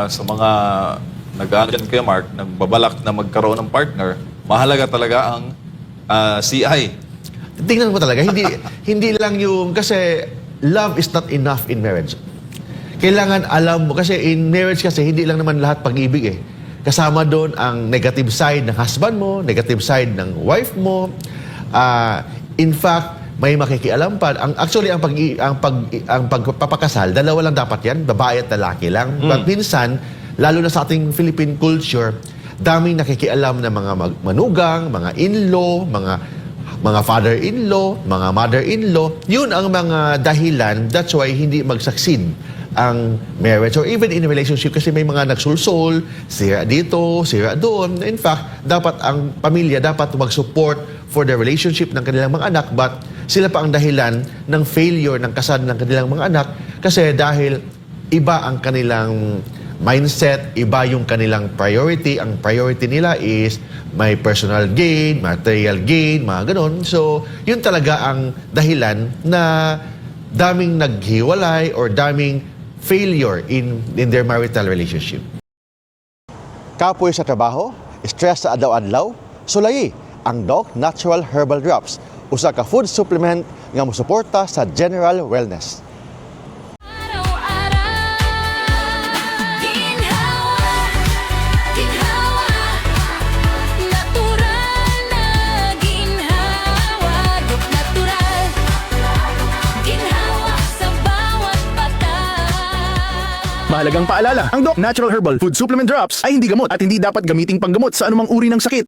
Sa mga nag-ano dyan kay Mark, nagbabalak na magkaroon ng partner, mahalaga talaga ang CI. Tingnan mo talaga, hindi lang yung, kasi love is not enough in marriage. Kailangan alam mo, kasi in marriage kasi hindi lang naman lahat pag-ibig eh. Kasama doon ang negative side ng husband mo, negative side ng wife mo. In fact, may makikialam pa. Actually, ang pagpapakasal, dalawa lang dapat yan, babae at lalaki lang. But minsan, lalo na sa ating Philippine culture, daming nakikialam na mga manugang, mga in-law, mga father-in-law, mga mother-in-law. Yun ang mga dahilan, that's why hindi mag-succeed ang marriage or even in a relationship kasi may mga nagsulsol, sira dito, sira doon. In fact, dapat ang pamilya dapat mag-support for the relationship ng kanilang mga anak, but sila pa ang dahilan ng failure ng kasal ng kanilang mga anak kasi dahil iba ang kanilang mindset, iba yung kanilang priority. Ang priority nila is may personal gain, material gain, mga ganon. So, yun talaga ang dahilan na daming naghiwalay or daming failure in their marital relationship. Kapoy sa trabaho, stress sa adlaw-adlaw, sulayi ang Doc Natural Herbal Drops, usa ka food supplement nga mosuporta sa general wellness. Mahalagang paalala, ang Doc Natural Herbal Food Supplement Drops ay hindi gamot at hindi dapat gamiting panggamot sa anumang uri ng sakit.